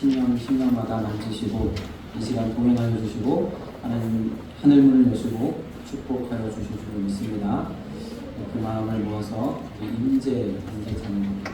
신령마다 만지시고 이 시간 동행하여 주시고 하늘문을 여시고 축복하여 주실 줄 믿습니다. 그 마음을 모아서 인재 찬양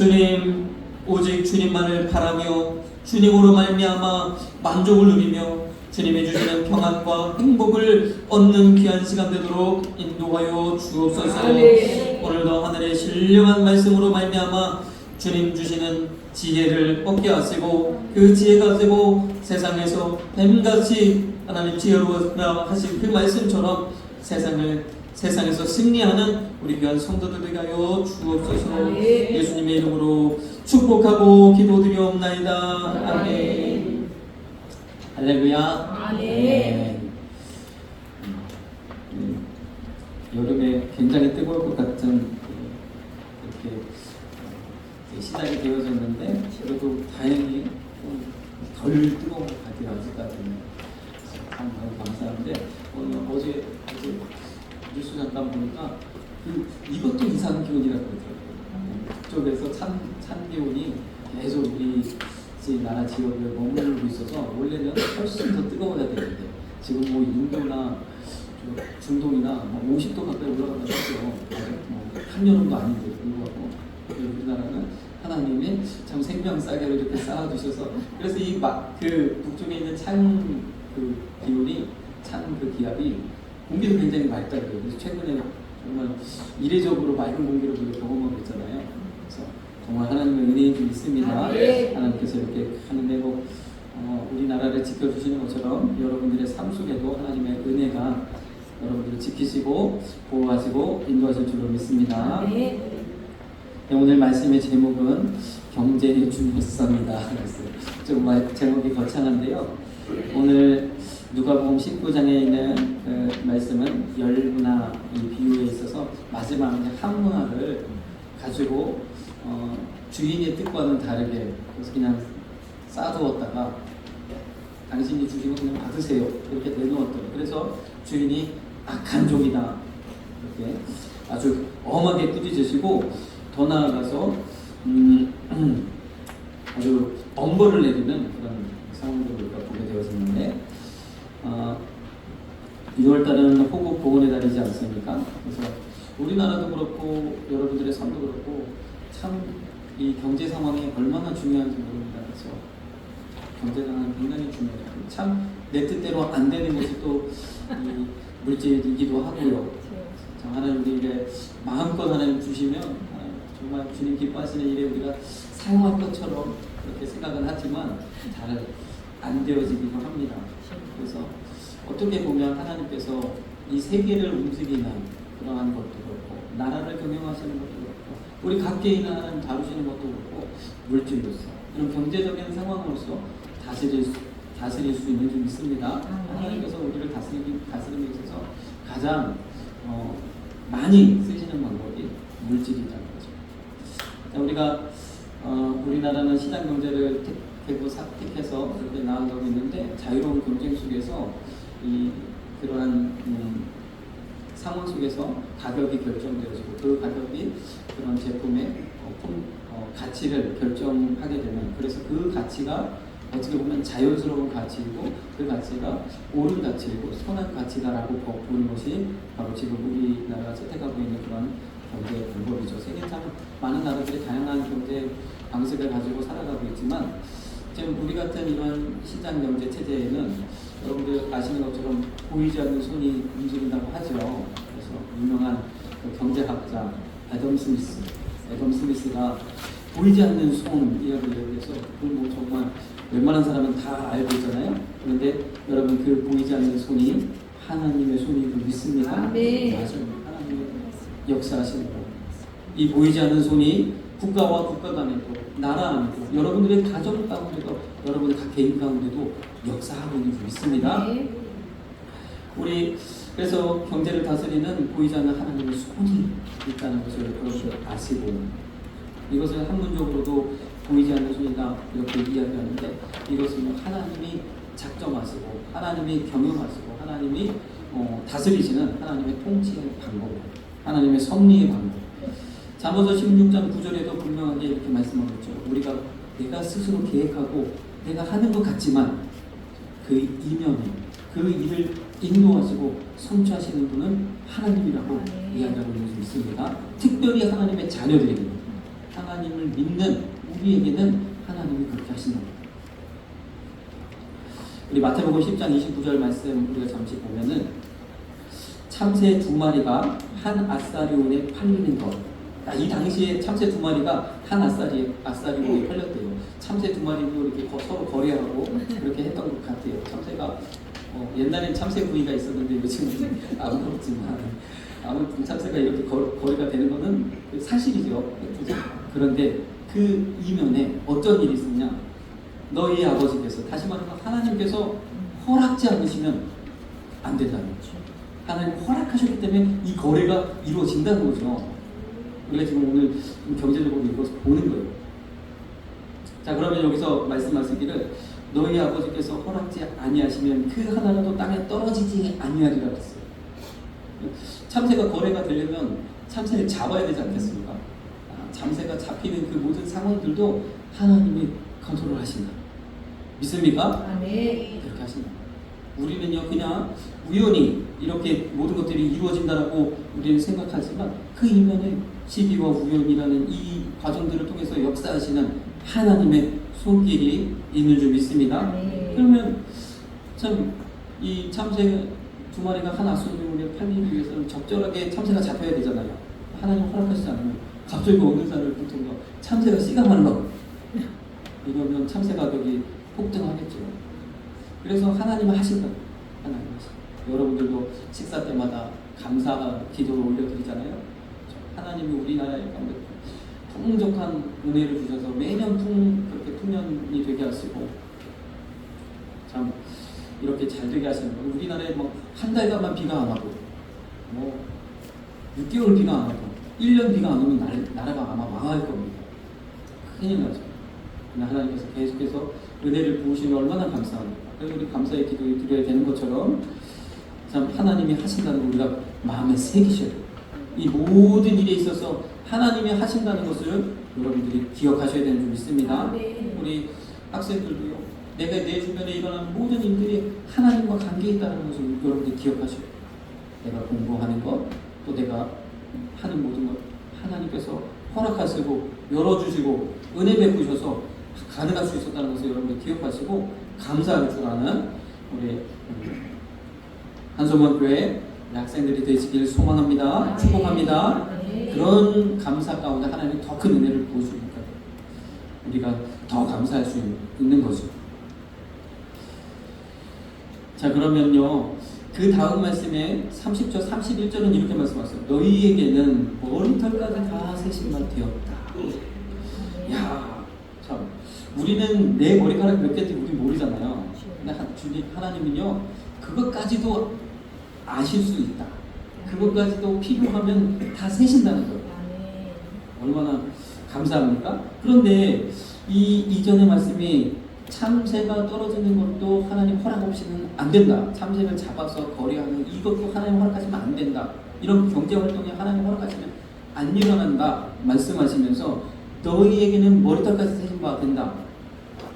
주님, 오직 주님만을 바라며 주님으로 말미암아 만족을 누리며 주님이 주시는 평안과 행복을 얻는 귀한 시간 되도록 인도하여 주옵소서. 오늘 오늘도 하늘의 신령한 말씀으로 말미암아 주님 주시는 지혜를 얻게 하시고 그 지혜 가지고 세상에서 뱀같이 하나님 지혜로워라 하신 그 말씀처럼 세상에서 승리하는 우리 귀한 성도들 되게 하여 주옵소서. 예수님의 이름으로 축복하고 기도드리옵나이다. 아멘. 할렐루야. 아멘. 여름에 굉장히 뜨거울 것 같은 이렇게 시작이 되어졌는데 그래도 다행히 덜 뜨거운 것 같아요. 아직까지는 참 너무 감사한데 어제 뉴스 잠깐 보니까 이것도 이상 기온이라고 그러더라고요. 그쪽에서 찬 기온이 계속 우리 나라 지역에 머무르고 있어서 원래는 훨씬 더 뜨거워야 되는데 지금 뭐 인도나 중동이나 50도 가까이 올라간다고 하죠. 한여름도 아닌데 불구하고 우리나라는 하나님이 참 생명싸개로 이렇게 쌓아두셔서 그래서 그 북쪽에 있는 그 기온이 그 기압이 공기도 굉장히 맑다고요. 그래서 최근에 정말 이례적으로 맑은 공기를 우리가 경험하고 있잖아요. 그래서 정말 하나님의 은혜인 줄 믿습니다. 하나님께서 이렇게 하는데 우리나라를 지켜주시는 것처럼 여러분들의 삶 속에도 하나님의 은혜가 여러분들을 지키시고 보호하시고 인도하실 줄로 믿습니다. 오늘 말씀의 제목은 경제의 중요성이다. 좀 제목이 거창한데요. 오늘 누가복음 19장에 있는 그 말씀은 열문화 이 비유에 있어서 마지막 한문화를 가지고 주인의 뜻과는 다르게 그래서 그냥 쌓아두었다가 당신이 주시면 그냥 받으세요 이렇게 내놓았더라고요. 그래서 주인이 악한 종이다 이렇게 아주 엄하게 꾸짖으시고 더 나아가서 아주 엄벌을 내리는 그런 상황도 우리가 보게 되었었는데 6월달은 호국 보건의 달이지 않습니까? 그래서 우리나라도 그렇고 여러분들의 삶도 그렇고 참 이 경제 상황이 얼마나 중요한지 모릅니다. 그래서 경제가 굉장히 중요해요. 참 내 뜻대로 안 되는 것이 또 이 물질이기도 하고요. 하나님 우리에게 마음껏 하나님 주시면 정말 주님 기뻐하시는 일에 우리가 사용할 것처럼 그렇게 생각은 하지만 잘 안 되어지기도 합니다. 그래서 어떻게 보면 하나님께서 이 세계를 움직이는 그러한 것도 그렇고 나라를 경영하시는 것도 그렇고 우리 각계인을 하나님 다루시는 것도 그렇고 물질로서 이런 경제적인 상황으로서 다스릴 수 있는 줄 믿습니다. 하나님께서 우리를 다스림에 있어서 가장 많이 쓰시는 방법이 물질이라는 거죠. 우리가 우리나라는 시장 경제를 택해서 이렇게 나아가고 있는데 자유로운 경쟁 속에서 그러한 상황 속에서 가격이 결정되어지고 그 가격이 그런 제품의 가치를 결정하게 되면 그래서 그 가치가 어떻게 보면 자연스러운 가치이고 그 가치가 옳은 가치이고 선한 가치다라고 보는 것이 바로 지금 우리나라가 채택하고 있는 그런 경제 방법이죠. 세계 참 많은 나라들이 다양한 경제 방식을 가지고 살아가고 있지만 지금 우리 같은 이런 시장 경제 체제에는 여러분들 아시는 것처럼 보이지 않는 손이 움직인다고 하죠. 그래서 유명한 그 경제학자 애덤 스미스가 보이지 않는 손 이야기를 해서 그건 뭐 정말 웬만한 사람은 다 알고 있잖아요. 그런데 여러분 그 보이지 않는 손이 하나님의 손인 줄 믿습니다. 네. 맞아요. 하나님의 역사하시는 거. 이 보이지 않는 손이 국가와 국가 간에도 나라 안에도 여러분들의 가정 가운데도 여러분의 각 개인 가운데도 역사하고 있는 줄 믿습니다. 우리 그래서 경제를 다스리는 보이지 않는 하나님의 손이 있다는 것을 여러분들 아시고 이것을 학문적으로도 보이지 않는 손이다 이렇게 이야기하는데 이것은 하나님이 작정하시고 하나님이 경영하시고 하나님이 다스리시는 하나님의 통치의 방법, 하나님의 섭리의 방법. 잠언서 16장 9절에도 분명하게 이렇게 말씀하고 있죠. 내가 스스로 계획하고 내가 하는 것 같지만 그 이면에 그 일을 인도하시고 성취하시는 분은 하나님이라고 이야기하고 있는 수 있습니다. 특별히 하나님의 자녀들에게 하나님을 믿는 우리에게는 하나님이 그렇게 하신다. 우리 마태복음 10장 29절 말씀 우리가 잠시 보면은 참새 2마리가 한 아사리온에 팔리는 것. 이 당시에 참새 두 마리가 한 아사리온에 팔렸대요. 참새 두 마리도 이렇게 서로 거래하고 그렇게 했던 것 같아요. 참새가 옛날엔 참새 구이가 있었는데 요즘은 아무렇지만 아무튼 참새가 이렇게 거래가 되는 것은 사실이죠. 그죠? 그런데 그 이면에 어떤 일이 있었냐? 너희 아버지께서, 다시 말하면 하나님께서 허락지 않으시면 안 된다는 거죠. 하나님 허락하셨기 때문에 이 거래가 이루어진다는 거죠. 우리가 지금 오늘 좀 경제적으로 이것을 보는 거예요. 자, 그러면 여기서 말씀하시기를 너희 아버지께서 허락지 아니하시면 그 하나라도 땅에 떨어지지 아니하리라 그랬어요. 참새가 거래가 되려면 참새를 잡아야 되지 않겠습니까? 참새가 잡히는 그 모든 상황들도 하나님이 컨트롤 하신다. 믿습니까? 네. 그렇게 하신다. 우리는요 그냥 우연히 이렇게 모든 것들이 이루어진다라고 우리는 생각하지만 그 이면에 시기와 우연이라는 이 과정들을 통해서 역사하시는 하나님의 손길이 있는 줄 믿습니다. 네. 그러면 참 이 참새 두 마리가 한 아수리온에 팔리기 위해서는 적절하게 참새가 잡혀야 되잖아요. 하나님 허락하시지 않으면 갑자기 어느 날부터 참새가 씨가 말라 이러면 참새 가격이 폭등하겠죠. 그래서 하나님은 하신다. 하나님 하신다. 여러분들도 식사 때마다 감사 기도를 올려드리잖아요. 하나님이 우리나라에 가운데 풍족한 은혜를 주셔서 매년 그렇게 풍년이 되게 하시고 참 이렇게 잘 되게 하시는 거예요. 우리나라에 뭐 한 달간만 비가 안 와도 뭐 6개월 비가 안 와도 1년 비가 안 오면 나라가 아마 망할 겁니다. 큰일 나죠. 하나님께서 계속해서 은혜를 부으시면 얼마나 감사합니까? 그래서 우리 감사의 기도 드려야 되는 것처럼 참 하나님이 하신다는 걸 우리가 마음에 새기셔야 돼요. 이 모든 일에 있어서 하나님이 하신다는 것을 여러분들이 기억하셔야 되는 줄 믿습니다. 네. 우리 학생들도요. 내가 내 주변에 일어나는 모든 일들이 하나님과 관계 있다는 것을 여러분들이 기억하셔야 돼요. 내가 공부하는 것, 또 내가 하는 모든 것 하나님께서 허락하시고 열어주시고 은혜 베푸셔서 가능할 수 있었다는 것을 여러분들 기억하시고 감사할 줄 아는 우리 한소문 교회 학생들이 되시길 소망합니다. 축복합니다. 네. 그런 감사 가운데 하나님이 더 큰 은혜를 부어주니까 우리가 더 감사할 수 있는 거죠. 자, 그러면요 그 다음 말씀에 30절 31절은 이렇게 말씀하셨어요. 너희에게는 머리털까지 다 세심만 되었다. 야, 참 우리는 내 머리카락 몇 개인지 우리 모르잖아요. 근데 주님 하나님은요 그것까지도 아실 수 있다. 그것까지도 필요하면 다 세신다는 거예요. 얼마나 감사합니까? 그런데 이 이전의 말씀이 참새가 떨어지는 것도 하나님 허락 없이는 안 된다. 참새를 잡아서 거래하는 이것도 하나님 허락하시면 안 된다. 이런 경제 활동이 하나님 허락하시면 안 일어난다. 말씀하시면서 너희에게는 머리털까지 세신 바 된다.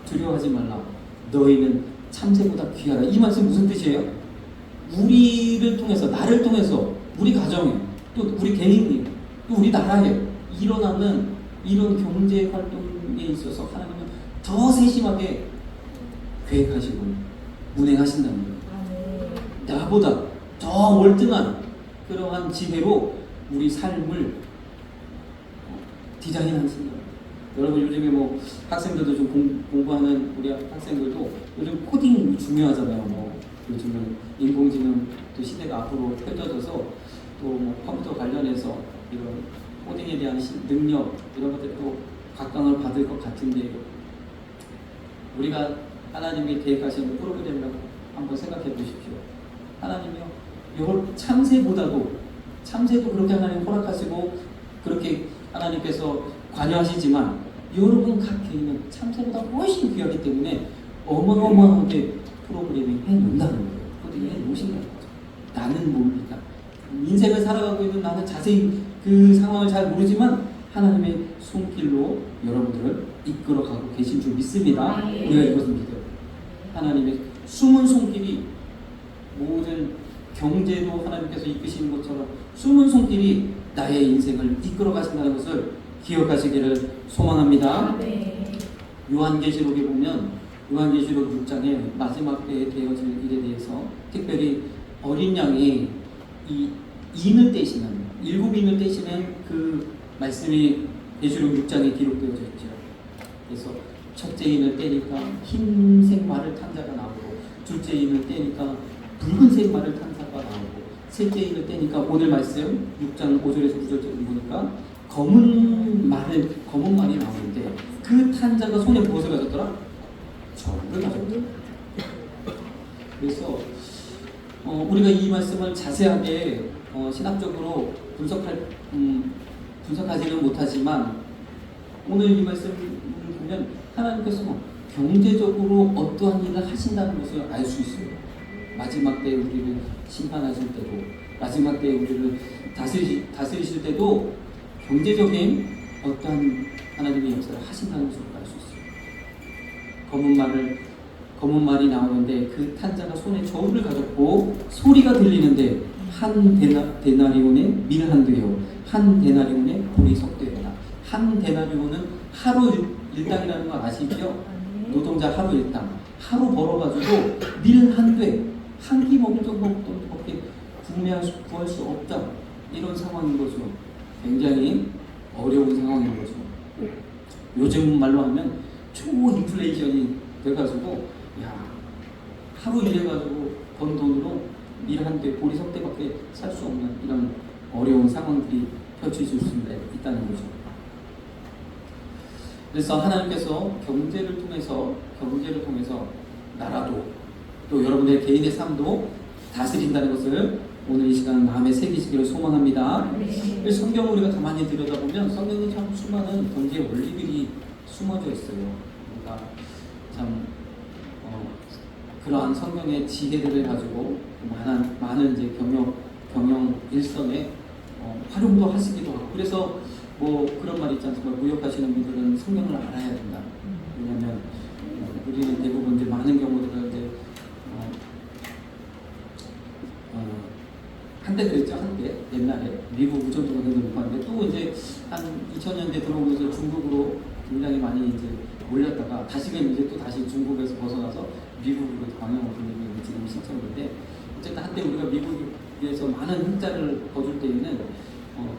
두려워하지 말라. 너희는 참새보다 귀하다. 이 말씀 무슨 뜻이에요? 우리를 통해서, 나를 통해서, 우리 가정에, 또 우리 개인이, 또 우리 나라에 일어나는 이런 경제 활동에 있어서 하나님은 더 세심하게 계획하시고 운행하신다는 거예요. 나보다 더 월등한 그러한 지혜로 우리 삶을 디자인하신다. 여러분 요즘에 뭐 학생들도 좀 공부하는 우리 학생들도 요즘 코딩이 중요하잖아요. 뭐 요즘은 인공지능 또 시대가 앞으로 펼쳐져서 또 뭐 컴퓨터 관련해서 이런 코딩에 대한 능력 이런 것들도 각광을 받을 것 같은데 우리가 하나님이 계획하시는 프로그램이라고 한번 생각해 보십시오. 하나님이요, 이걸 참새도 그렇게 하나님 허락하시고 그렇게 하나님께서 관여하시지만 여러분 각 개인은 참새보다 훨씬 귀하기 때문에 어마어마하게 프로그래밍 해놓는다는 거예요. 코딩 해놓으신다는 거죠. 나는 모르니까 인생을 살아가고 있는 나는 자세히 그 상황을 잘 모르지만 하나님의 손길로 여러분들을 이끌어가고 계신 줄 믿습니다. 우리가 이것을 믿어요. 하나님의 숨은 손길이 모든 경제도 하나님께서 이끄시는 것처럼 숨은 손길이 나의 인생을 이끌어 가신다는 것을 기억하시기를 소망합니다. 요한계시록에 보면 요한계시록 6장에 마지막 때에 되어질 일에 대해서 특별히 어린 양이 이 인을 떼시는 일곱 인을 떼시는 그 말씀이 예수록 6장에 기록되어져 있죠. 그래서 첫째 인을 떼니까 흰색 말을 탄 자가 나오고, 둘째 인을 떼니까 붉은색 말을 탄 자가 나오고, 셋째 인을 떼니까 오늘 말씀 6장 5절에서 9절에 보니까 검은 말이 나오는데 그 탄 자가 손에 무엇을 가졌더라? 저를 가졌더라. 그래서 우리가 이 말씀을 자세하게 신학적으로 분석하지는 못하지만 오늘 이 말씀을 보면 하나님께서 경제적으로 어떠한 일을 하신다는 것을 알 수 있어요. 마지막 때 우리를 심판하실 때도, 마지막 때 우리를 다스리실 때도 경제적인 어떠한 하나님의 역사를 하신다는 것을 알 수 있어요. 검은 말이 나오는데 그 탄자가 손에 저울을 가졌고 소리가 들리는데 한 데나리온의 밀 한 되요, 한 데나리온의 보리석 되요다. 한 데나리온은 하루 일당이라는 거 아시죠? 노동자 하루 일당. 하루 벌어가지고 밀 한 돼, 한 끼 먹을 정도밖에 구할 수 없다. 이런 상황인 거죠. 굉장히 어려운 상황인 거죠. 요즘 말로 하면 초인플레이션이 돼가지고 하루 일해가지고 번 돈으로 밀 한 대, 보리석 대밖에 살 수 없는 이런 어려운 상황들이 펼쳐질 수 있다는 거죠. 그래서 하나님께서 경제를 통해서 나라도 또 여러분의 개인의 삶도 다스린다는 것을 오늘 이 시간 마음에 새기시기를 소망합니다. 네. 성경을 우리가 가만히 들여다보면 성경에 참 수많은 경제 원리들이 숨어져 있어요. 그러니까 참 그러한 성경의 지혜들을 가지고 많은 이제 경영 일선에 활용도 하시기도 하고, 그래서 뭐 그런 말 있지 않습니까? 무역하시는 분들은 성경을 알아야 된다. 왜냐하면 우리는 대부분 이제 많은 경우들은 이제 한때 그랬죠. 한때 옛날에 미국 우전도가 굉장히 높았는데 또 이제 한 2000년대 들어오면서 중국으로 굉장히 많이 이제 몰렸다가 다시금 이제 또 다시 중국에서 벗어나서 미국으로 방향을 돌리는 게 지금 시점인데, 어쨌든 한때 우리가 미국에서 많은 흑자를 거둘 때에는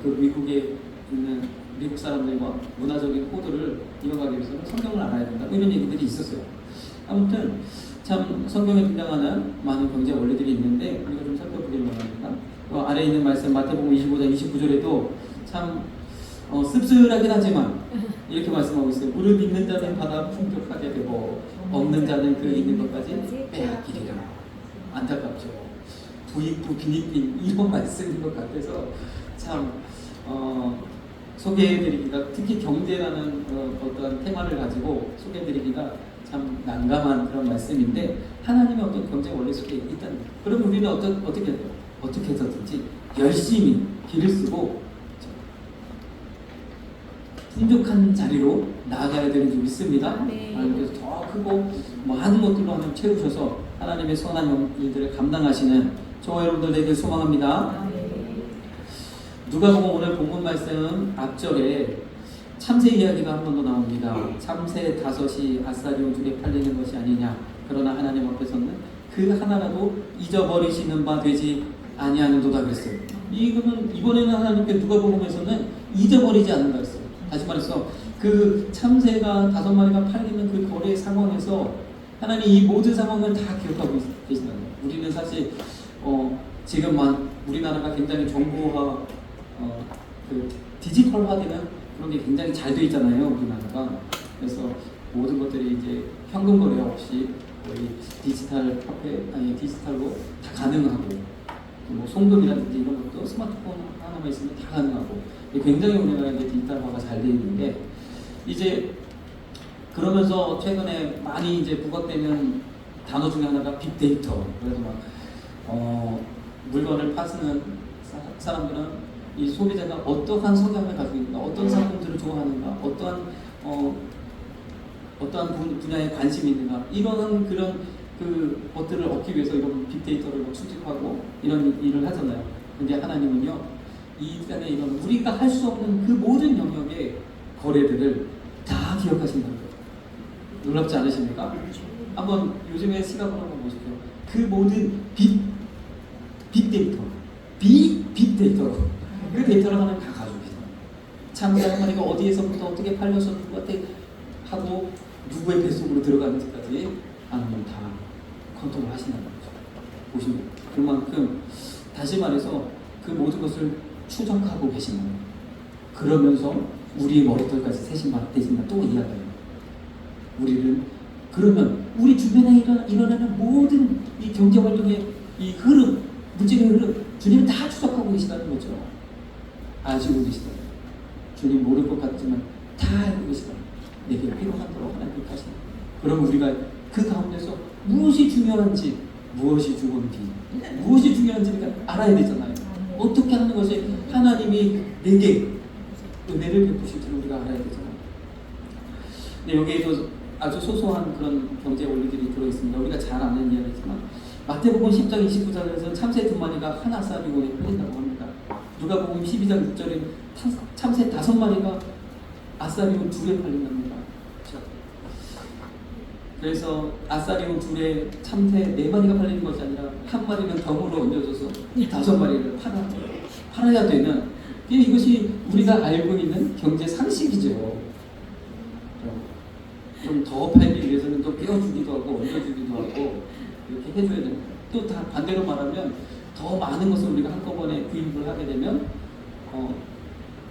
그 미국에 있는 미국 사람들과 문화적인 코드를 이어가기 위해서는 성경을 알아야 된다, 이런 얘기들이 있었어요. 아무튼 참 성경에 등장하는 많은 경제 원리들이 있는데 우리가 좀 살펴보기를 원합니다. 아래에 있는 말씀 마태복음 25장 29절에도 참 씁쓸하긴 하지만 이렇게 말씀하고 있어요. 무릇 있는 자는 받아 풍족하게 되고 없는 자는 그 있는 것까지 빼앗기리라. 안타깝죠. 부익부 빈익빈 이런 말씀인 것 같아서 참 소개해드리기가, 특히 경제라는 어떤 테마를 가지고 소개해드리기가 참 난감한 그런 말씀인데 하나님의 어떤 경제 원리 속에 있다는 거예요. 그러면 우리는 어떻게 해서든지 열심히 길을 쓰고 풍족한 자리로 나아가야 되는 줄 믿습니다. 네. 하나님께서 더 크고 많은 것들로 하나님 채우셔서 하나님의 선한 일들을 감당하시는 저와 여러분들 되길 소망합니다. 누가복음 오늘 본문 말씀 앞절에 참새 이야기가 한 번 더 나옵니다. 참새 5이 아싸리 오죽에 팔리는 것이 아니냐. 그러나 하나님 앞에서는 그 하나라도 잊어버리시는 바 되지 아니하는도다 그랬어요. 이번에는 하나님께 누가복음에서는 잊어버리지 않는다 그랬어요. 다시 말해서 그 참새가 5마리가 팔리는 그 거래 상황에서 하나님 이 모든 상황을 다 기억하고 계신다는 거예요. 우리는 사실 지금 우리나라가 굉장히 정보화 그 디지털화되는 그런 게 굉장히 잘 돼 있잖아요, 우리나라가. 그래서 모든 것들이 이제 현금 거래 없이 거의 디지털로 다 가능하고, 뭐 송금이라든지 이런 것도 스마트폰 하나만 있으면 다 가능하고, 굉장히 우리나라 이제 디지털화가 잘 돼 있는데, 이제 그러면서 최근에 많이 이제 부각되는 단어 중에 하나가 빅데이터. 그래서 물건을 파는 사람들은 이 소비자가 어떠한 성향을 가지고 있는가, 어떤 상품들을 좋아하는가, 어떠한 분야에 관심이 있는가, 이런 그런 그 것들을 얻기 위해서 이런 빅데이터를 수집하고 이런 일을 하잖아요. 근데 하나님은요, 이 시간에 이런 우리가 할 수 없는 그 모든 영역의 거래들을 다 기억하신다는 거예요. 놀랍지 않으십니까? 한번 요즘에 시각으로 한번 보십시오. 그 모든 빅데이터, 빅데이터. 그 데이터를 하나님 다 가지고 계세요. 창자 한 마리가 어디에서부터 어떻게 팔려서 누구한테 하고 누구의 뱃속으로 들어가는지까지 하나님 다 컨트롤 하신다는 거죠. 보시면 그만큼 다시 말해서 그 모든 것을 추적하고 계신 거예요. 그러면서 우리의 머리털까지 세신만 대신만 또 이야기해요. 우리를 그러면 우리 주변에 일어나는 모든 이 경제 활동의 이 흐름, 물질의 흐름, 주님은 다 추적하고 계시다는 거죠. 아시고 계시다. 주님 모를 것 같지만 다 알고 계시다. 내게 필요한 대로 하나님께 하시다. 그럼 우리가 그 가운데서 무엇이 중요한지, 무엇이 중요한지, 무엇이 중요한지를 알아야 되잖아요. 어떻게 하는 것이 하나님이 내게 은혜를 베푸실지를 우리가 알아야 되잖아요. 근데 여기에도 아주 소소한 그런 경제 원리들이 들어있습니다. 우리가 잘 아는 이야기지만 마태복음 10장 29절에서 참새 2마리가 한 아사리온에 팔린다고 합니다. 누가복음 12장 6절에 참새 5마리가 아사리온 2에 팔린답니다. 그렇죠? 그래서 아사리온 2에 참새 4마리가 팔리는 것이 아니라 한 마리는 덤으로 얹어져서 5마리를 팔아야 되는, 이것이 우리가 알고 있는 경제 상식이죠. 좀 더 팔기 위해서는 또 떼어주기도 하고 얹어주기도 하고 이렇게 해줘야 됩니다. 또 다 반대로 말하면 더 많은 것을 우리가 한꺼번에 구입을 하게 되면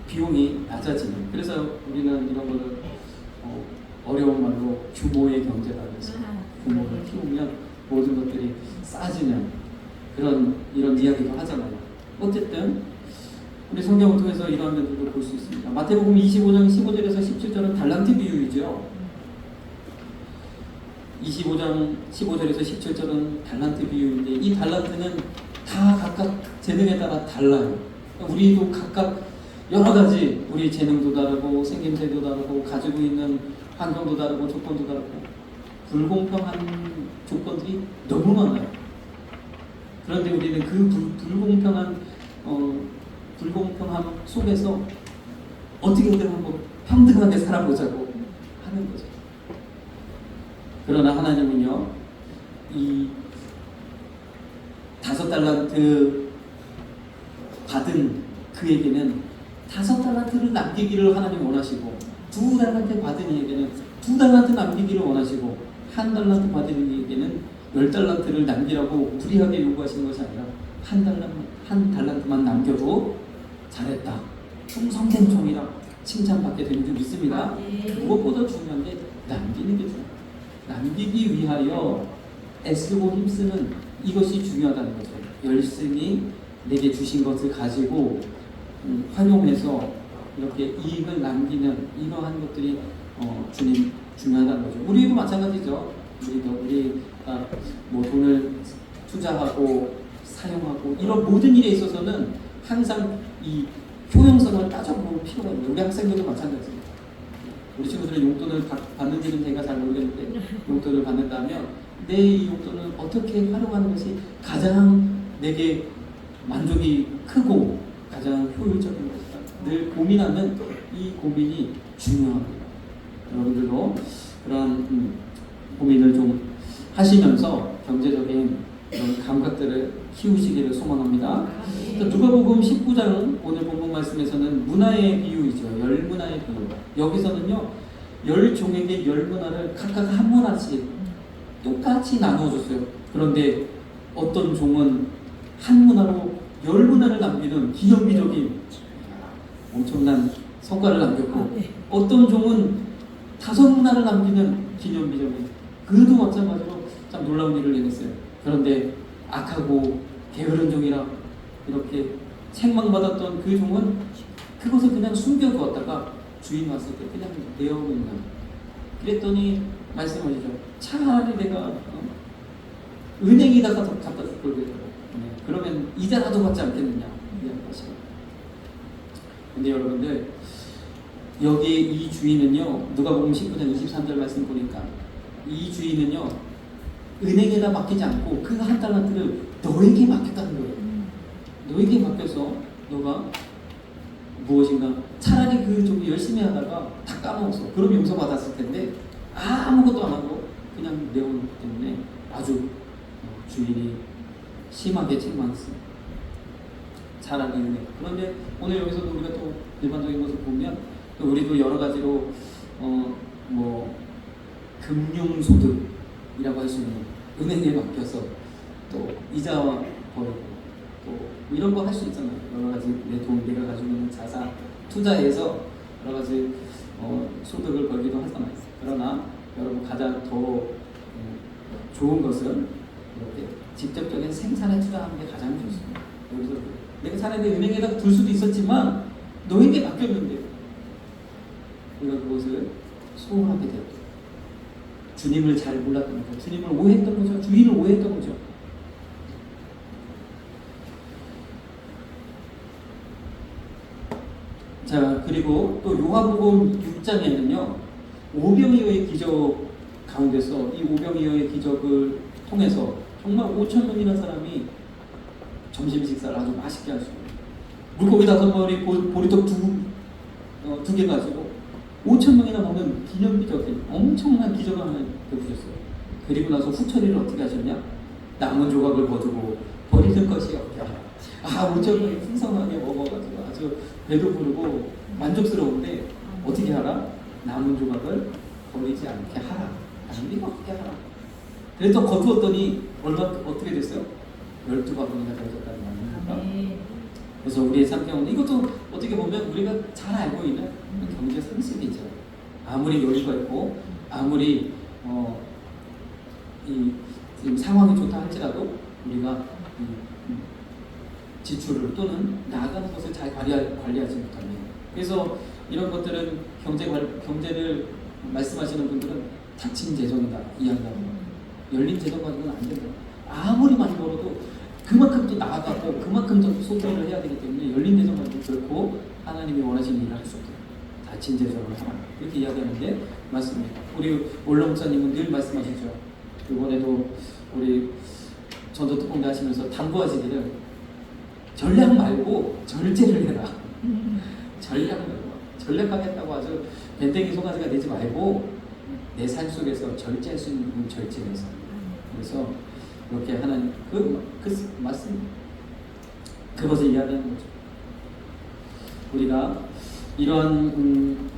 비용이 낮아지는. 그래서 우리는 이런 거를 어려운 말로 규모의 경제라고 해서 규모를 키우면 모든 것들이 싸지는 이런 이야기도 하잖아요. 어쨌든 우리 성경을 통해서 이런 면들도 볼 수 있습니다. 마태복음 25장 15절에서 17절은 달란트 비유이죠. 25장 15절에서 17절은 달란트 비유인데, 이 달란트는 다 각각 재능에 따라 달라요. 우리도 각각 여러 가지, 우리 재능도 다르고 생김새도 다르고 가지고 있는 환경도 다르고 조건도 다르고 불공평한 조건들이 너무 많아요. 그런데 우리는 그 불공평함 속에서 어떻게든 한번 평등하게 살아보자고 하는 거죠. 그러나 하나님은요, 이 5달란트 받은 그에게는 5달란트를 남기기를 하나님 원하시고, 2달란트 받은 이에게는 2달란트 남기기를 원하시고, 1달란트 받은 이에게는 10달란트를 남기라고 무리하게 요구하시는 것이 아니라 한 달란트만 남겨도 잘했다, 충성된 종이라 칭찬받게 되는 줄 믿습니다. 무엇보다 중요한 게 남기는 게 중요합니다. 남기기 위하여 애쓰고 힘쓰는 이것이 중요하다는 거죠. 열심히 내게 주신 것을 가지고 활용해서 이렇게 이익을 남기는 이러한 것들이 주님 중요하다는 거죠. 우리도 마찬가지죠. 우리가 뭐 돈을 투자하고 사용하고 이런 모든 일에 있어서는 항상 이 효용성을 따져볼 필요가 있는, 우리 학생들도 마찬가지예요. 우리 친구들은 용돈을 받는지는 제가 잘 모르겠는데, 용돈을 받는다면 내 이 용돈을 어떻게 활용하는 것이 가장 내게 만족이 크고 가장 효율적인 것이다, 늘 고민하는 이 고민이 중요합니다. 여러분들도 그런 고민을 좀 하시면서 경제적인 이런 감각들을 키우시기를 소망합니다. 누가복음 19장 오늘 본문 말씀에서는 문화의 비유이죠. 열 문화의 비유. 여기서는요, 10종에게 10문화를 각각 한 문화씩 똑같이 나누어줬어요. 그런데 어떤 종은 한 문화로 10문화를 남기는 기념비적인 엄청난 성과를 남겼고, 어떤 종은 5문화를 남기는 기념비적인, 그도 마찬가지로 참 놀라운 일을 해냈어요. 그런데 악하고 게으른 종이라 이렇게 책망받았던 그 종은 그것을 그냥 숨겨두었다가 주인 왔을 때 그냥 내어놓는. 그랬더니 말씀하시죠. 차라리 내가 은행에다가 갖다 줄 걸 그랬다고. 그러면 이자라도 받지 않겠느냐 이야기하시죠. 근데 여러분들, 여기 이 주인은요, 누가복음 19장 23절 말씀 보니까 이 주인은요, 은행에다 맡기지 않고 그 1달란트를 너에게 맡겼다는 거예요. 너에게 맡겨서 너가 무엇인가, 차라리 그 종이 열심히 하다가 다 까먹었어. 그럼 용서받았을 텐데 아무것도 안 하고 그냥 내어놓기 때문에 아주 주인이 심하게 책망했습니다. 자라는 은혜. 그런데 오늘 여기서도 우리가 또 일반적인 것을 보면 또 우리도 여러 가지로 뭐 금융소득이라고 할 수 있는 은행에 맡겨서 또 이자와 벌고 또 이런 거 할 수 있잖아요. 여러 가지 내가 가지고 있는 자산 투자해서 여러 가지 소득을 벌기도 하잖아요. 그러나 여러분 가장 더 좋은 것은 이렇게 직접적인 생산에 투자하는 게 가장 좋습니다. 여기서 내가 차라리 은행에다가 둘 수도 있었지만 너에게 맡겼는데 우리가 그것을 소홀하게 되었죠. 주님을 잘 몰랐던 거죠. 주님을 오해했던 거죠. 주인을 오해했던 거죠. 자, 그리고 또 요한복음 6장에는요 오병이어의 기적 가운데서 이 오병이어의 기적을 통해서 정말 5천 명이나 사람이 점심 식사를 아주 맛있게 할 수 있어요. 물고기 5마리, 보리떡 두 개 가지고 5천 명이나 먹는 기념비적인 엄청난 기적을 하나 베푸셨어요. 그리고 나서 후처리를 어떻게 하셨냐? 남은 조각을 거두고 버리는 것이 없게 하라. 5천 명이 풍성하게 먹어가지고 아주 배도 부르고 만족스러운데 어떻게 하라? 남은 조각을 버리지 않게 하라. 낭비가 없게 하라. 그래서 거두었더니 어떻게 됐어요? 12바구니가 되어졌다는 말입니다. 그래서 우리의 삶 이것도 어떻게 보면 우리가 잘 알고 있는 경제 상식이죠. 아무리 여유가 있고 아무리 지금 상황이 좋다 할지라도 우리가 지출을 또는 나아가는 것을 잘 관리하지 못하면 그래서 이런 것들은 경제를 말씀하시는 분들은 닫힌 재정이다 이해한다는 거예요. 열린 재정 가지고는 안 된다. 아무리 많이 벌어도 그만큼 또 나아가고 그만큼 더 소비를 해야 되기 때문에 열린 재정 가지고 결코 하나님이 원하시는 일을 할 수 없다. 닫힌 재정을 하라. 이렇게 이야기하는데 맞습니다. 우리 올라 목사님은 늘 말씀하시죠. 이번에도 우리 전도특공대 하시면서 당부하시기를 전략 말고 절제를 해라. 전략 말고 전략하겠다고 아주 밴댕이 송아지가 되지 말고 내 삶 속에서 절제할 수 있는 부분 절제해서 그래서 이렇게 하나님 그 말씀 그것을 이야기하는 거죠. 우리가 이런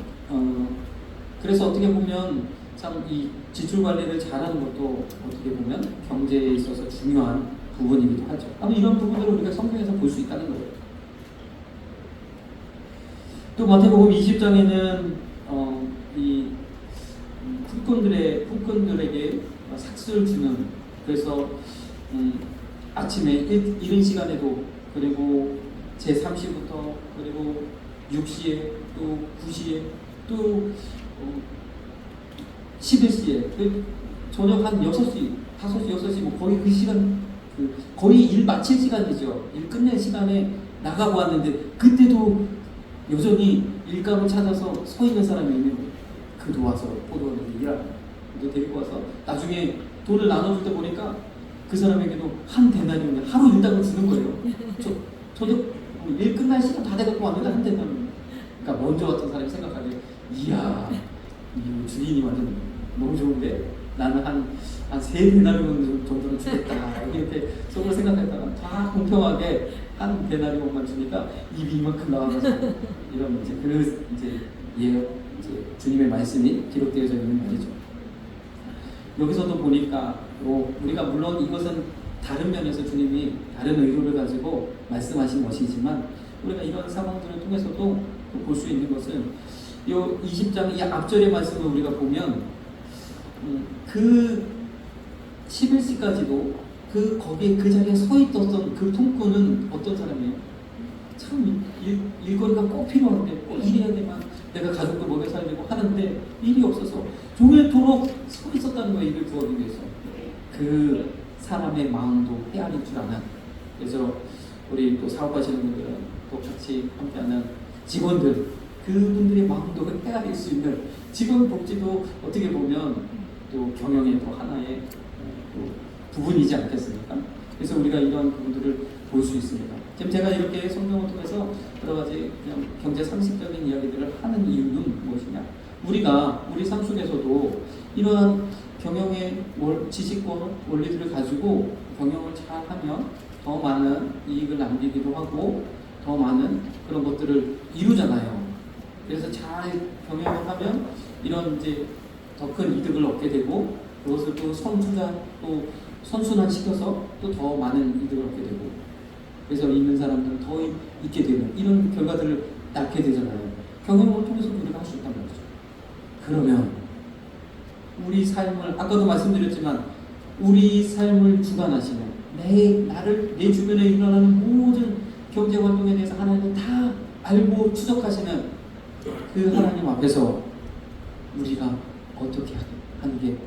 그래서 어떻게 보면 참 이 지출 관리를 잘하는 것도 어떻게 보면 경제에 있어서 중요한 부분이기도 하죠. 아마 이런 부분들을 우리가 성경에서 볼 수 있다는 거예요. 또 마태복음 20장에는 이 풀꾼들에게 삭스를 주는 그래서 아침에 이른 시간에도 그리고 제3시부터 그리고 6시에 또 9시에 또 11시에 저녁 한 6시, 5시, 6시 뭐 거의 그 시간 거의 일 마칠 시간이죠. 일 끝낼 시간에 나가고 왔는데 그때도 여전히 일감을 찾아서 서 있는 사람이 있는 거예요. 그도 와서 포도원에서 일하고 또 데리고 와서 나중에 돈을 나눠줄 때 보니까 그 사람에게도 한 데나리온에 하루 일당을 주는 거예요. 저도 일 끝날 시간 다 돼갖고 왔는데 한 데나리온. 그러니까 먼저 왔던 사람이 생각하기에 이야 이 주인이 완전 너무 좋은데 나는 한 3데나리온 정도는 주겠다 이렇게 속으로 생각했다가 다 공평하게 한 데나리온만 주니까 입이 이만큼 나와가지고 이런 이제 주님의 말씀이 기록되어져 있는 말이죠. 여기서도 보니까 우리가 물론 이것은 다른 면에서 주님이 다른 의도를 가지고 말씀하신 것이지만 우리가 이런 상황들을 통해서도 볼 수 있는 것은 이 20장 이 앞절의 말씀을 우리가 보면 그 11시까지도 거기에 그 자리에 서 있었던 그 통꾼은 어떤 사람이에요? 참 일거리가 꼭 필요한데 꼭 일해야 되만 내가 가족도 먹여 살리고 하는데 일이 없어서 종일토록 서 있었다는 거예요. 일을 구하기 위해서. 그 사람의 마음도 헤아릴 줄 아는 그래서 우리 또 사업하시는 분들은 또 같이 함께하는 직원들 그분들의 마음도 헤아릴 수 있는 직원 복지도 어떻게 보면 또 경영의 또 하나의 또 부분이지 않겠습니까? 그래서 우리가 이런 부분들을 볼 수 있습니다. 지금 제가 이렇게 성경을 통해서 여러 가지 그냥 경제 상식적인 이야기들을 하는 이유는 무엇이냐? 우리가 우리 삶 속에서도 이러한 경영의 지식과 원리들을 가지고 경영을 잘 하면 더 많은 이익을 남기기도 하고 더 많은 그런 것들을 이루잖아요. 그래서 잘 경영을 하면 이런 이제 더 큰 이득을 얻게 되고 그것을 또 선투자 또 선순환시켜서 또 더 많은 이득을 얻게 되고 그래서 있는 사람들은 더 있게 되는 이런 결과들을 낳게 되잖아요. 경영을 통해서 우리가 할 수 있단 말이죠. 그러면 우리 삶을 아까도 말씀드렸지만 우리 삶을 주관하시는 내 주변에 일어나는 모든 경제 활동에 대해서 하나님은 다 알고 추적하시는 그 하나님 앞에서 우리가 어떻게 하는 게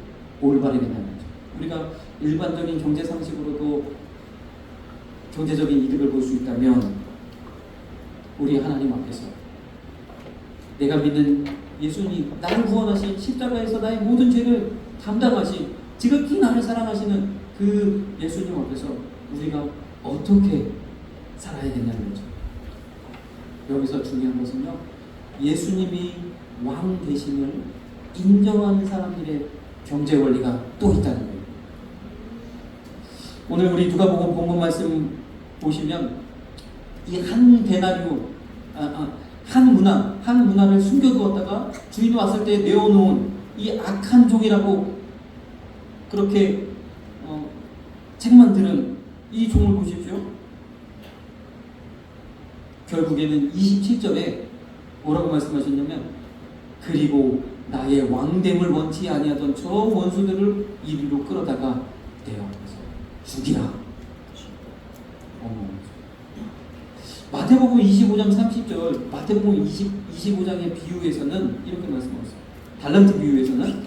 올바르겠냐는 거죠. 우리가 일반적인 경제 상식으로도 경제적인 이득을 볼 수 있다면 우리 하나님 앞에서 내가 믿는 예수님 나를 구원하신 십자가에서 나의 모든 죄를 담당하신 지극히 나를 사랑하시는 그 예수님 앞에서 우리가 어떻게 살아야겠냐는 거죠. 여기서 중요한 것은요, 예수님이 왕 되심을 인정하는 사람들의 경제 원리가 또 있다는 거예요. 오늘 우리 누가복음 본문 말씀 보시면 이 한 데나리오 한 문화를 숨겨두었다가 주인이 왔을 때 내어놓은 이 악한 종이라고 그렇게 책만 들은 이 종을 보십시오. 결국에는 27절에 뭐라고 말씀하셨냐면 그리고 나의 왕됨을 원치 아니하던 저 원수들을 이리로 끌어다가 내 앞에서 죽이라. 마태복음 25장 30절 마태복음 25장의 비유에서는 이렇게 말씀하셨어요. 달란트 비유에서는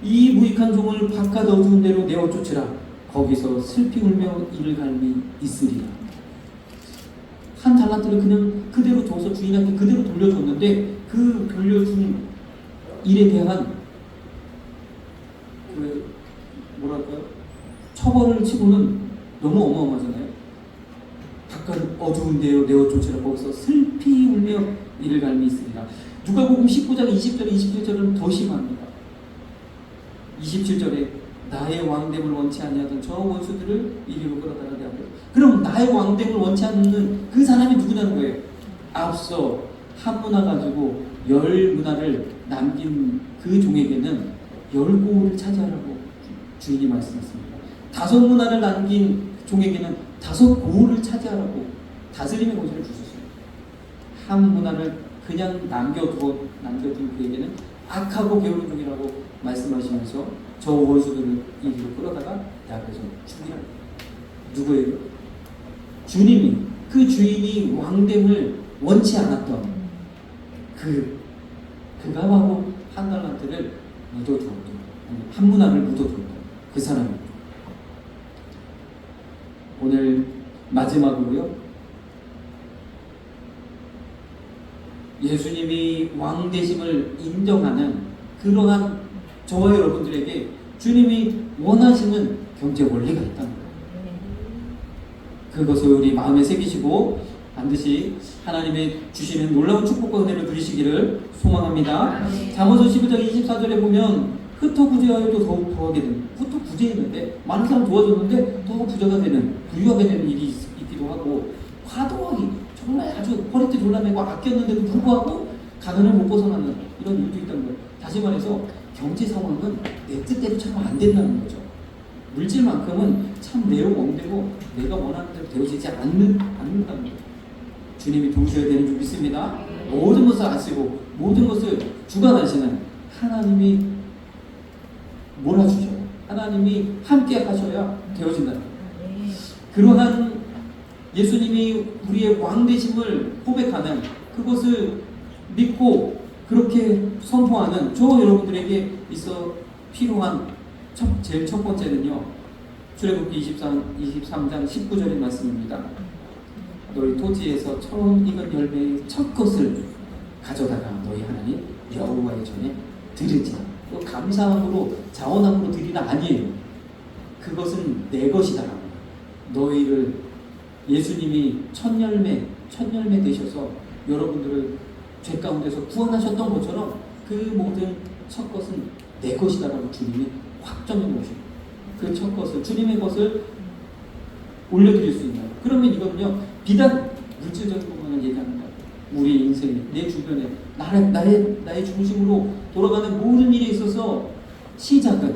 이 무익한 종을 바깥 어두운 데로 내어 쫓으라. 거기서 슬피 울며 이를 갈미 있으리라. 한 달란트를 그냥 그대로 둬서 주인한테 그대로 돌려줬는데 그 돌려준 일에 대한 그 뭐랄까요? 처벌을 치고는 너무 어마어마하잖아요. 바깥 어두운 데로 내어 쫓으라. 거기서 슬피 울며 이를 갈미 있으리라. 누가복음 19장 20절 27절은 더 심합니다. 27절에 나의 왕됨을 원치 아니하던 저 원수들을 이리로 끌어다가 내 앞에. 그럼 나의 왕됨을 원치 않는 그 사람이 누구냐는 거예요. 앞서 한 문화 가지고 10문화를 남긴 그 종에게는 10고을을 차지하라고 주인이 말씀했습니다. 5문화를 남긴 종에게는 5고을을 차지하라고 다스림의 권세를 주셨어요. 한 문화를 그냥 남겨둔 그에게는 악하고 게으른 종이라고 말씀하시면서 저 원수들을 이리로 끌어다가 내 앞에서 죽이라. 누구예요? 주님이 그 주인이 왕됨을 원치 않았던 그가 바로 한 달란트를 묻어두었던 한 문화를 묻어두었던 그 사람입니다. 오늘 마지막으로요, 예수님이 왕 되심을 인정하는 그러한 저와 여러분들에게 주님이 원하시는 경제 원리가 있다는 거예요. 그것을 우리 마음에 새기시고 반드시 하나님의 주시는 놀라운 축복과 은혜를 누리시기를 소망합니다. 잠언서 15장 24절에 보면 흩어부재하여도 더욱 더하게 되는, 흩어부재했는데 많은 사람 도와줬는데 더 부자가 되는, 부유하게 되는 일이 있기도 하고, 과도하게 정말 아주 허리띠 졸라매고 아꼈는데도 불구하고 가난을 못 벗어나는 이런 일도 있다는 거예요. 다시 말해서 경제 상황은 내 뜻대로 참 안 된다는 거죠. 물질만큼은 참 내로 왕되고 내가 원하는 대로 되어지지 않는다는 거예요. 주님이 도우셔야 되는 줄 믿습니다. 모든 것을 아시고 모든 것을 주관하시는 하나님이 몰아주셔요. 하나님이 함께 하셔야 되어진다는 거예요. 그러한 예수님이 우리의 왕 되심을 고백하는 그것을 믿고 그렇게 선포하는 저 여러분들에게 있어 필요한 제일 첫 번째는요, 출애굽기 23장 19절의 말씀입니다. 너희 토지에서 처음 익은 열매의 첫 것을 가져다가 너희 하나님 여호와의 전에 드리지. 또 감사함으로 자원함으로 드리라 아니에요. 그것은 내 것이다. 너희를 예수님이 첫 열매 되셔서 여러분들을 죄 가운데서 구원하셨던 것처럼 그 모든 첫 것은 내 것이다라고 주님이 확정해 놓으십니다. 그 첫 것을, 주님의 것을 올려드릴 수 있나요? 그러면 이거는요, 비단 물질적인 것만 성경은 얘기하는 거예요. 우리 인생에, 내 주변에, 나의 중심으로 돌아가는 모든 일에 있어서 시작은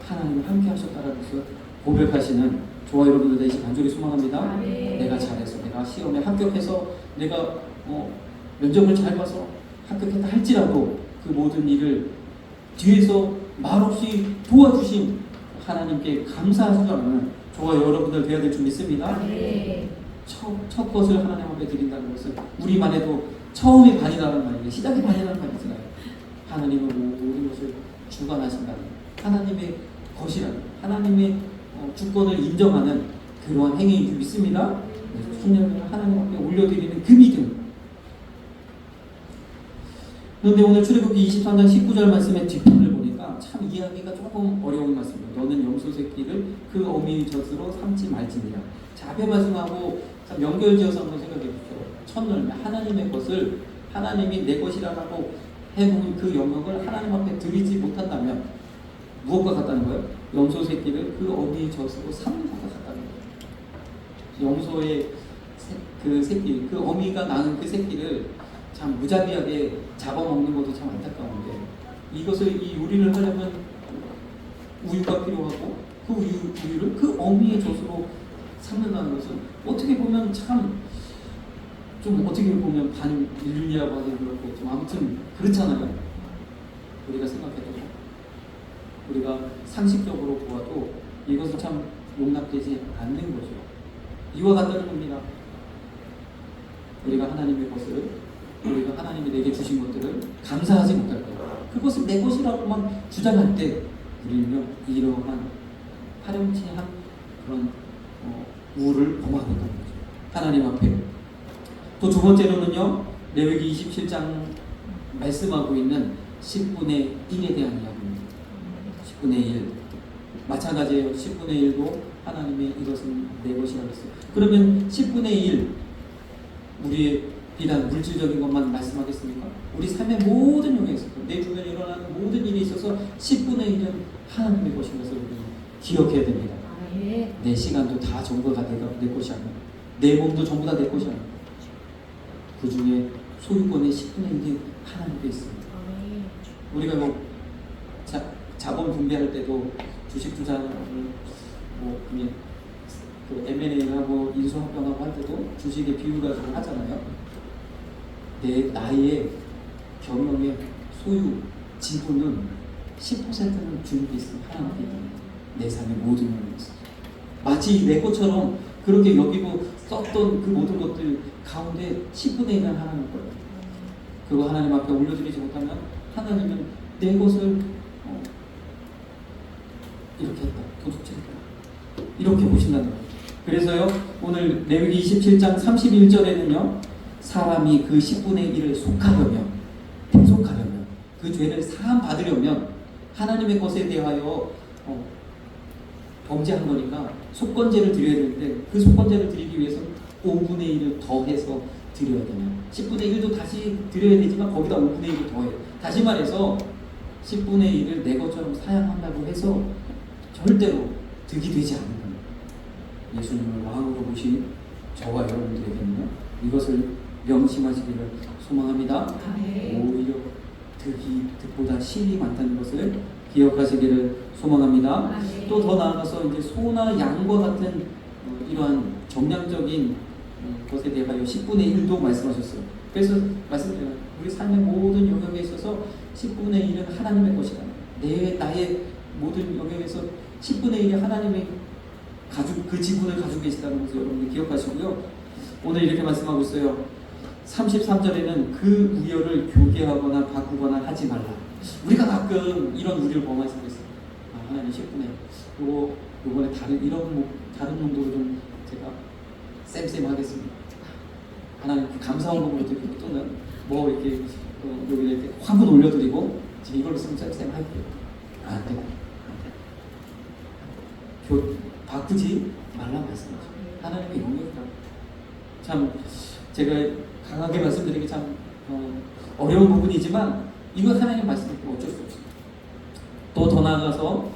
하나님을 함께 하셨다라는 것을 고백하시는 저와 여러분들 되시 간절히 소망합니다. 내가 잘해서, 내가 시험에 합격해서, 내가 면접을 잘 봐서 합격했다 할지라도 그 모든 일을 뒤에서 말없이 도와주신 하나님께 감사하시라는 저와 여러분들 되어야 될 줄 믿습니다. 첫 것을 하나님 앞에 드린다는 것은 우리만 해도 처음이 반이라는 말이에요. 시작이 반이라는 말이잖아요. 하나님은 모든 것을 주관하신다는, 하나님의 것이라는, 하나님의 주권을 인정하는 그러한 행위인 줄 믿습니다. 신령을 하나님 앞에 올려드리는 그 믿음. 그런데 오늘 출애굽기 23장 19절 말씀의 뒷부분을 보니까 참 이해하기가 조금 어려운 말씀입니다. 너는 염소 새끼를 그 어미의 젖으로 삼지 말지니라. 자, 앞에 말씀하고 참 연결지어서 한번 생각해 보십시오. 첫날에 하나님의 것을 하나님이 내 것이라고 해놓은 그 영역을 하나님 앞에 드리지 못한다면 무엇과 같다는 거예요? 염소 새끼를 그 어미의 젖으로 삼는 것과 같다는 거예요. 염소의 그 새끼, 그 어미가 낳은 그 새끼를 참 무자비하게 잡아먹는 것도 참 안타까운데, 이것을 이 요리를 하려면 우유가 필요하고 그 우유를 그 어미의 젖으로 삼는다는 것은 어떻게 보면 참 좀 어떻게 보면 반인륜이라고 하기 그렇고 좀 아무튼 그렇잖아요. 우리가 생각해도, 우리가 상식적으로 보아도 이것은 참 용납되지 않는 거죠. 이와 같다는 겁니다. 우리가 하나님의 것을, 우리가 하나님이 내게 주신 것들을 감사하지 못할 때, 그것을 내 것이라고만 주장할 때 우리는요 이러한 파렴치한 그런 우를 범하고 있다는 거죠. 하나님 앞에. 또 두 번째로는요, 레위기 27장 말씀하고 있는 10분의 1에 대한 이야기입니다. 10분의 1. 마찬가지예요. 10분의 1도 하나님의 이것은 내 것이라고 했어요. 그러면 10분의 1, 우리의 비단 물질적인 것만 말씀하겠습니까? 우리 삶의 모든 영역에서, 내 주변에 일어나는 모든 일에 있어서 10분의 1은 하나님의 것인 것을 우리는 기억해야 됩니다. 내 시간도 다 전부 다 내 것이 아니야. 내 몸도 전부 다 내 것이 아니야. 그 중에 소유권의 10분의 1이 하나님께 있습니다. 우리가 자본 분배할 때도 주식 투자를 그냥 그 M&A하고 인수합병하고 할 때도 주식의 비율 가지고 하잖아요. 나의 경영의 소유 지분은 10%는 주는 게 있습니다. 하나님께 있습니다. 내 삶의 모든 영역에 있습니다. 마치 내 것처럼 그렇게 여기고 썼던 그 모든 것들 가운데 10분의 1은 하나님 거예요. 그리고 하나님 앞에 올려드리지 못하면 하나님은 내 것을 이렇게 했다, 도둑질했다, 이렇게 보신다는 거예요. 그래서요, 오늘 레위기 27장 31절에는요 사람이 그 10분의 1을 속하려면, 그 죄를 사함 받으려면 하나님의 것에 대하여 범죄한 거니까 속건제를 드려야 되는데, 그 속건제를 드리기 위해서는 5분의 1을 더해서 드려야 되냐. 10분의 1도 다시 드려야 되지만 거기다 5분의 1을 더해요. 다시 말해서 10분의 1을 내 것처럼 사양한다고 해서 절대로 득이 되지 않는 거예요. 예수님을 왕으로 보신 저와 여러분들에게는요 이것을 명심하시기를 소망합니다. 오히려 득보다 실이 많다는 것을 기억하시기를 소망합니다. 또 더 나아가서 이제 소나 양과 같은 이러한 정량적인 것에 대하여 10분의 1도 말씀하셨어요. 그래서 말씀드려요. 우리 삶의 모든 영역에 있어서 10분의 1은 하나님의 것이다. 나의 모든 영역에서 10분의 1이 하나님의 그 지분을 가지고 계시다는 것을 여러분들 기억하시고요. 오늘 이렇게 말씀하고 있어요. 33절에는 그 우열을 교개하거나 바꾸거나 하지 말라. 우리가 가끔 이런 우려를 범할 수도 있어요. 하나님 10분의 요번에 다른 용도로 좀 제가 쌤쌤하겠습니다. 하나님 감사한 부분을 드리고, 또는 이렇게 여기 이렇게 화분 올려드리고 지금 이걸로 쌤쌤 할게요. 안 돼. 바꾸지 말라 말씀하죠. 하나님의 영역이다. 참 제가 강하게 말씀드리기 참 어려운 부분이지만 이건 하나님 말씀이고 어쩔 수 없습니다. 또 더 나아가서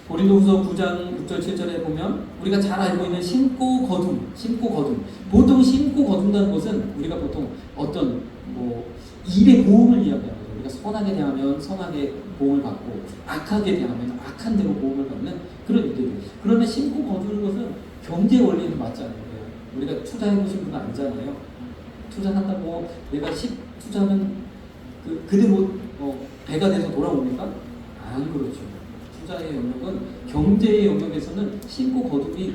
고린도후서 9장 6절 7절에 보면 우리가 잘 알고 있는 심고 거둠. 보통 심고 거둔다는 것은 우리가 보통 어떤 뭐 일의 보험을 이야기하는 거죠. 우리가 선하게 대하면 선하게 보험을 받고 악하게 대하면 악한 대로 보험을 받는 그런 일들이. 그러면 심고 거두는 것은 경제 원리는 맞잖아요. 우리가 투자해 보신 분은 알잖아요. 투자한다고 내가 10 투자하면 그대로 배가 돼서 돌아옵니까? 안 그렇죠. 투자의 영역은 경제의 영역에서는 심고 거둠이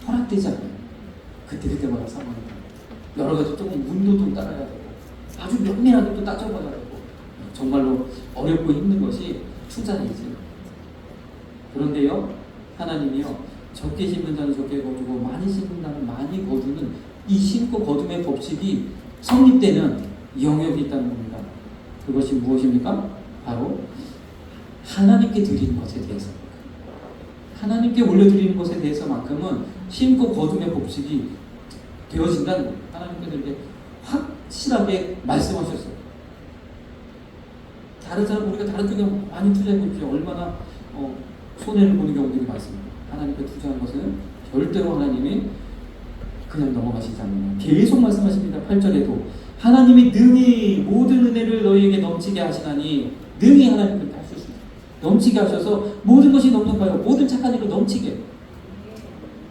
허락되지 않아요. 그때마다 상황이 여러 가지 조금 운도 좀 따라야 되고 아주 면밀하게 또 따져봐야 되고 정말로 어렵고 힘든 것이 투자이지. 그런데요, 하나님이요, 적게 심는 자는 적게 거두고 많이 심는 자는 많이 거두는 이 심고 거둠의 법칙이 성립되는 영역이 있다는 겁니다. 그것이 무엇입니까? 바로 하나님께 드리는 것에 대해서, 하나님께 올려드리는 것에 대해서만큼은 심고 거둠의 법칙이 되어진다는 거예요. 하나님께서 이렇게 확실하게 말씀하셨어요. 다른 사람, 우리가 다른 쪽에 많이 투자해 보십시오. 얼마나 손해를 보는 경우들이 많습니다. 하나님께 투자한 것은 절대로 하나님이 그냥 넘어가시지 않는, 계속 말씀하십니다. 8절에도 하나님이 능히 모든 은혜를 너희에게 넘치게 하시나니, 능히 하나님 그렇게 하실 수 있어요. 넘치게 하셔서 모든 것이 넘쳐가요. 모든 착한 일을 넘치게.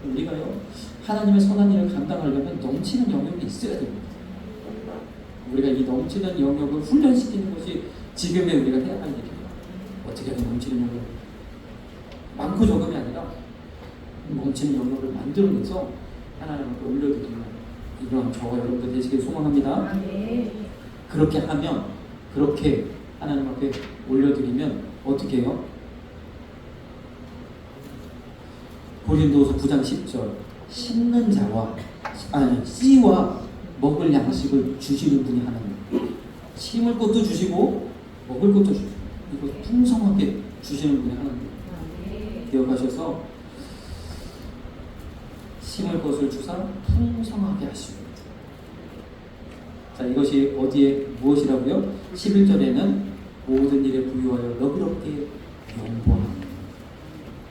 우리가요, 하나님의 선한 일을 감당하려면 넘치는 영역이 있어야 됩니다. 우리가 이 넘치는 영역을 훈련시키는 것이 지금의 우리가 해야 할 일이에요. 어떻게 하면 넘치는 영역, 많고 적음이 아니라 넘치는 영역을 만들어내서 하나님 앞에 올려드리는 이런 저와 여러분들 되시길 소망합니다. 그렇게 하면, 그렇게 하나님 앞에 올려드리면 어떻게 해요? 고린도서 9장 10절, 심는 자와 씨와 먹을 양식을 주시는 분이 하나님. 심을 것도 주시고 먹을 것도 주시고 이거 풍성하게 주시는 분이 하나님. 기억하셔서 심을 것을 주사 풍성하게 하시고. 자, 이것이 어디에 무엇이라고요? 11절에는 모든 일에 부유하여 너그럽게 연보하는,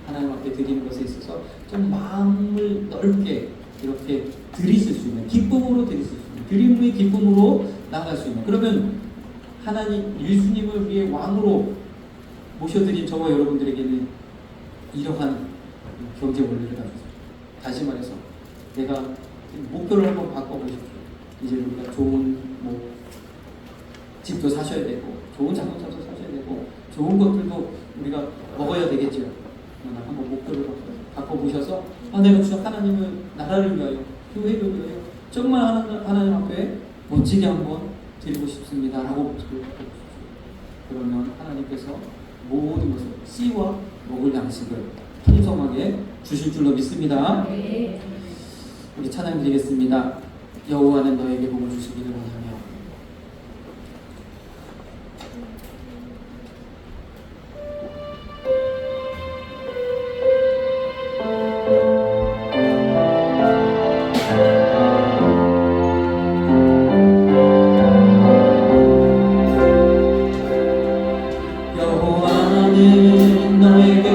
하나님 앞에 드리는 것에 있어서 좀 마음을 넓게 이렇게 드리실 수 있는, 기쁨으로 드리실 수 있는, 드림의 기쁨으로 나아갈 수 있는, 그러면 하나님 예수님을 위해 왕으로 모셔드린 저와 여러분들에게는 이러한 경제 원리를 가졌습니다. 다시 말해서 내가 목표를 한번 바꿔보십시오. 이제 우리가 좋은 집도 사셔야 되고 좋은 자동차도 사셔야 되고 좋은 것들도 우리가 먹어야 되겠죠. 한번 목표를 바꿔보셔서 내가 주신 하나님을, 나라를 위하여, 교회를 위하여 정말 하나님 앞에 멋지게 한번 드리고 싶습니다 라고 그러면 하나님께서 모든 것을, 씨와 먹을 양식을 풍성하게 주실 줄로 믿습니다. 우리 찬양 드리겠습니다. 여호와는 너에게 복을 주시기를 원하며. 여호와는 너에게